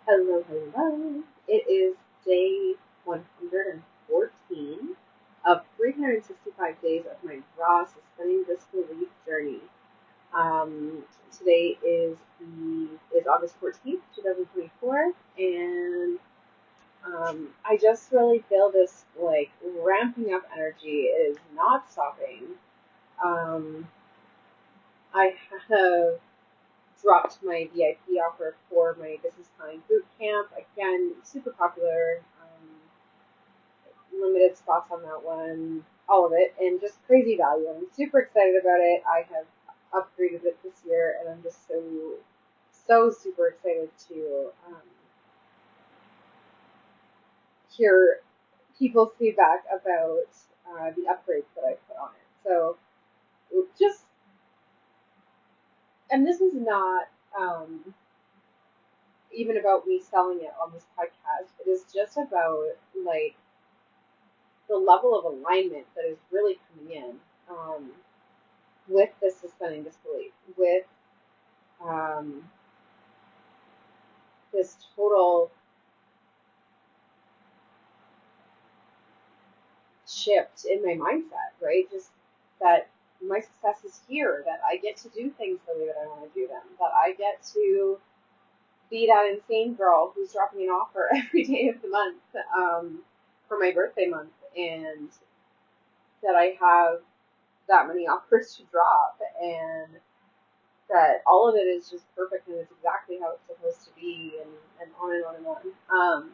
Hello, hello. It is day 114 of 365 days of my raw suspending disbelief journey. Today is August 14th, 2024, and I just really feel this like ramping up energy. It is not stopping. Um, I have dropped my VIP offer for my business time boot camp. Again, super popular. Limited spots on that one, all of it, and just crazy value. I'm super excited about it. I have upgraded it this year, and I'm just so super excited to hear people's feedback about the upgrades that I put on it. So just, and this is not even about me selling it on this podcast. It is just about like the level of alignment that is really coming in with this suspending disbelief, with um, this total shift in my mindset, right? Just that my success is here, that I get to do things the way that I want to do them, that I get to be that insane girl who's dropping an offer every day of the month for my birthday month, and that I have that many offers to drop, and that all of it is just perfect and it's exactly how it's supposed to be, and on and on and on.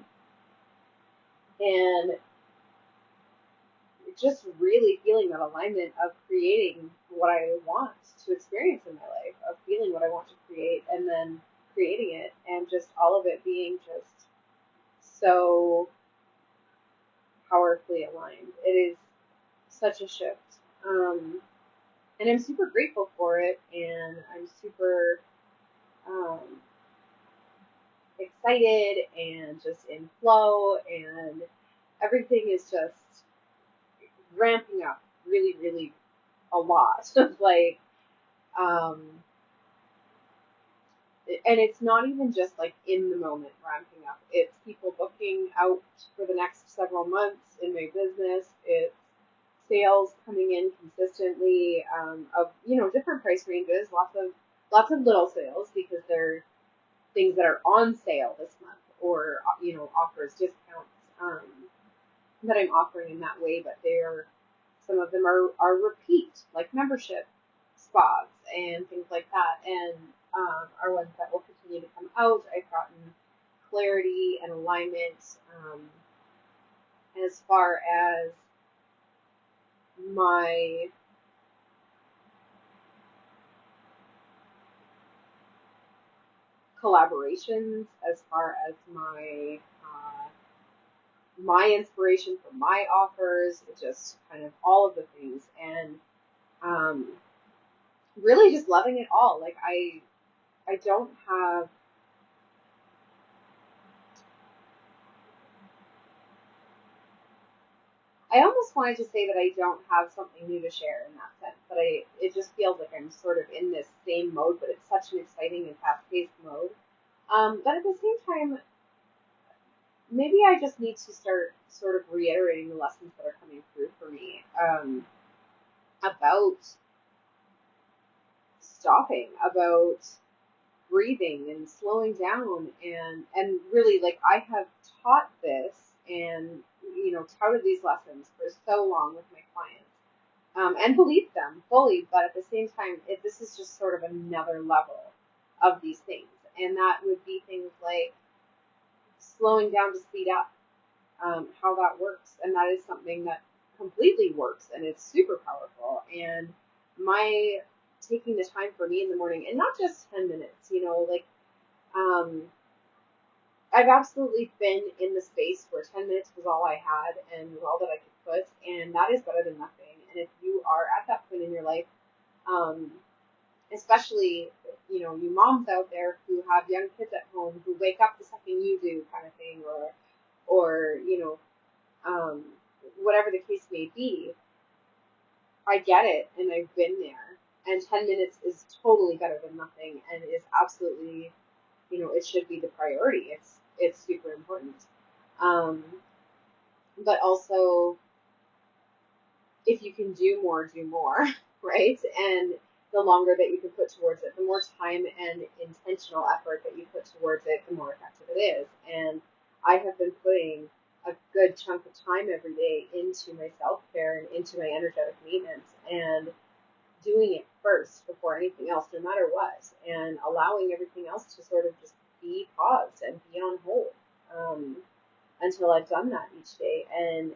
And just really feeling that alignment of creating what I want to experience in my life, of feeling what I want to create and then creating it, and just all of it being just so powerfully aligned. It is such a shift. And I'm super grateful for it, and I'm super um, excited and just in flow, and everything is just ramping up really, really a lot. Like, um, and it's not even just like in the moment ramping up. It's people booking out for the next several months in my business. It's sales coming in consistently of different price ranges. Lots of little sales because they're things that are on sale this month, or offers, discounts that I'm offering in that way. But they're some of them are repeat, like membership spots and things like that, and are ones that will continue to come out. I've gotten clarity and alignment as far as my collaborations, as far as my inspiration for my offers, just kind of all of the things, and um, really just loving it all. Like I don't have I almost wanted to say that I don't have something new to share in that sense, but it just feels like I'm sort of in this same mode, but it's such an exciting and fast-paced mode. But at the same time, maybe I just need to start sort of reiterating the lessons that are coming through for me about stopping, about breathing and slowing down, and really, like, I have taught this and touted these lessons for so long with my clients, and believed them fully, but at the same time, this is just sort of another level of these things, and that would be things like slowing down to speed up, how that works, and that is something that completely works, and it's super powerful. And my taking the time for me in the morning, and not just 10 minutes, like um, I've absolutely been in the space where 10 minutes was all I had and was all that I could put, and that is better than nothing. And if you are at that point in your life, um, especially, you moms out there who have young kids at home who wake up the second you do, kind of thing, or um, whatever the case may be, I get it, and I've been there. And 10 minutes is totally better than nothing, and is absolutely it should be the priority. It's super important. Um, but also, if you can do more, right? And the longer that you can put towards it, the more time and intentional effort that you put towards it, the more effective it is. And I have been putting a good chunk of time every day into my self-care and into my energetic maintenance, and doing it first before anything else, no matter what, and allowing everything else to sort of just be paused and be on hold, until I've done that each day, and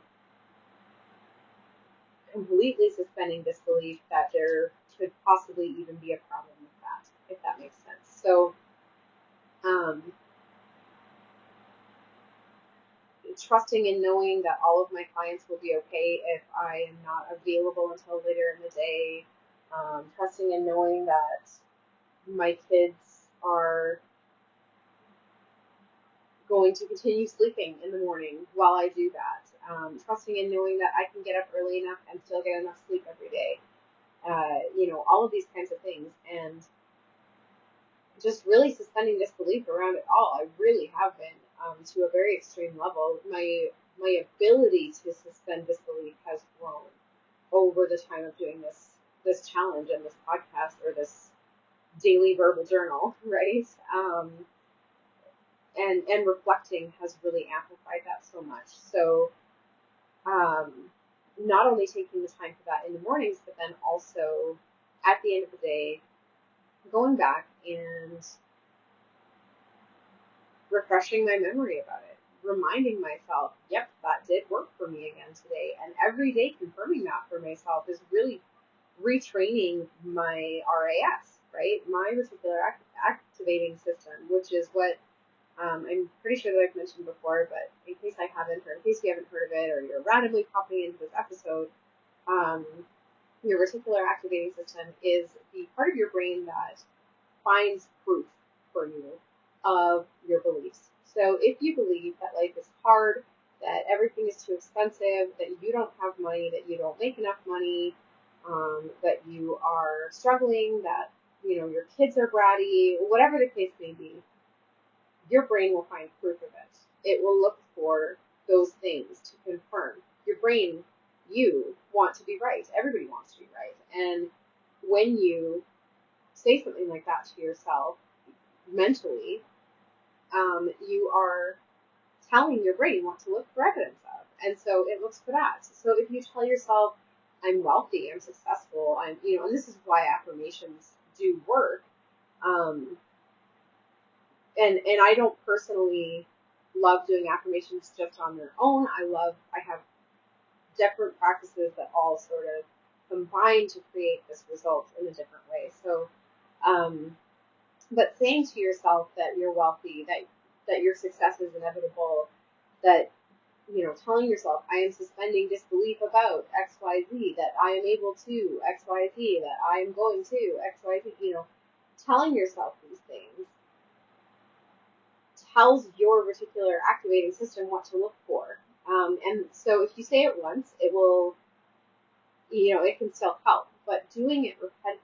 completely suspending disbelief that there could possibly even be a problem with that, if that makes sense. So, um, trusting and knowing that all of my clients will be okay if I am not available until later in the day. Trusting and knowing that my kids are going to continue sleeping in the morning while I do that. Trusting and knowing that I can get up early enough and still get enough sleep every day. All of these kinds of things. And just really suspending disbelief around it all. I really have been, to a very extreme level. My ability to suspend disbelief has grown over the time of doing this challenge and this podcast, or this daily verbal journal, right? And reflecting has really amplified that so much. So, um, not only taking the time for that in the mornings, but then also at the end of the day, going back and refreshing my memory about it, reminding myself, yep, that did work for me again today. And every day confirming that for myself is really retraining my RAS, right? My reticular activating system, which is what, I'm pretty sure that I've mentioned before, but in case I haven't, or in case you haven't heard of it, or you're randomly popping into this episode, um, your reticular activating system is the part of your brain that finds proof for you of your beliefs. So if you believe that life is hard, that everything is too expensive, that you don't have money, that you don't make enough money, that you are struggling, that your kids are bratty, whatever the case may be, your brain will find proof of it. It will look for those things to confirm. Your brain, you want to be right. Everybody wants to be right. And when you say something like that to yourself mentally, you are telling your brain what to look for evidence of. And so it looks for that. So if you tell yourself, I'm wealthy, I'm successful, and this is why affirmations do work. And I don't personally love doing affirmations just on their own. I have different practices that all sort of combine to create this result in a different way. So, but saying to yourself that you're wealthy, that your success is inevitable, that telling yourself, I am suspending disbelief about XYZ, that I am able to XYZ, that I am going to XYZ, telling yourself these things tells your reticular activating system what to look for. And so if you say it once, it will, it can still help. But doing it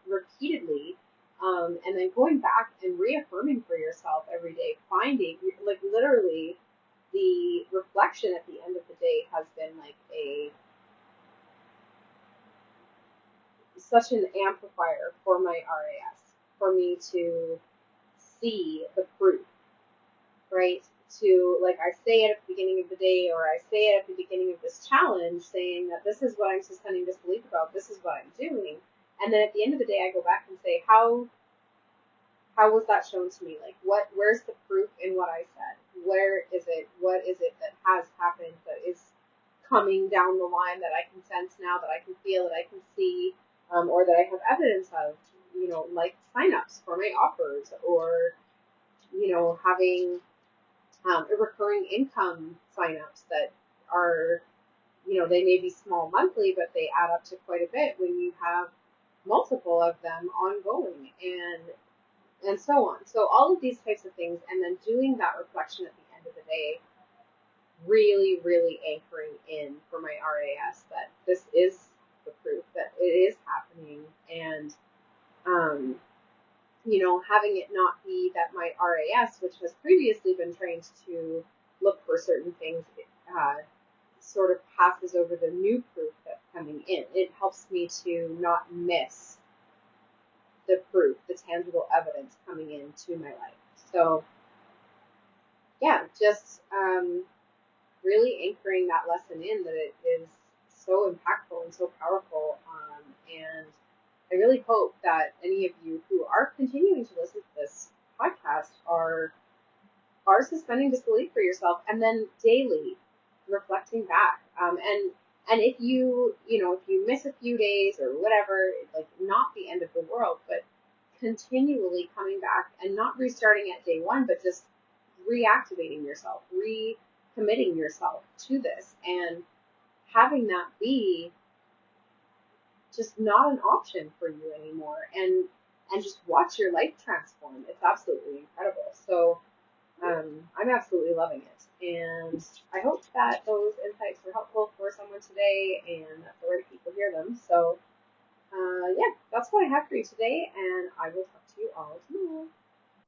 repeatedly, and then going back and reaffirming for yourself every day, finding, like literally, the reflection at the end of the day has been like such an amplifier for my RAS, for me to see the proof, right? To, like, I say it at the beginning of the day, or I say it at the beginning of this challenge, saying that this is what I'm suspending disbelief about, this is what I'm doing. And then at the end of the day, I go back and say, how was that shown to me? Like, where's the proof in what I said? Where is it? What is it that has happened that is coming down the line that I can sense now, that I can feel, that I can see, or that I have evidence of, like signups for my offers, or, having recurring income signups that are, they may be small monthly, but they add up to quite a bit when you have multiple of them ongoing, and so on. So all of these types of things, and then doing that reflection at the end of the day, really, really anchoring in for my RAS that this is the proof that it is happening, and having it not be that my RAS, which has previously been trained to look for certain things, uh, sort of passes over the new proof that's coming in. It helps me to not miss the proof, the tangible evidence coming into my life. So, yeah, just really anchoring that lesson in that it is so impactful and so powerful. And I really hope that any of you who are continuing to listen to this podcast are suspending disbelief for yourself, and then daily reflecting back. And if if you miss a few days or whatever, like, not the end of the world, but continually coming back and not restarting at day one, but just reactivating yourself, recommitting yourself to this, and having that be just not an option for you anymore, and just watch your life transform. It's absolutely incredible. So I'm absolutely loving it, and I hope that those insights were helpful for someone today, and that the right people hear them. So yeah, that's what I have for you today, and I will talk to you all tomorrow.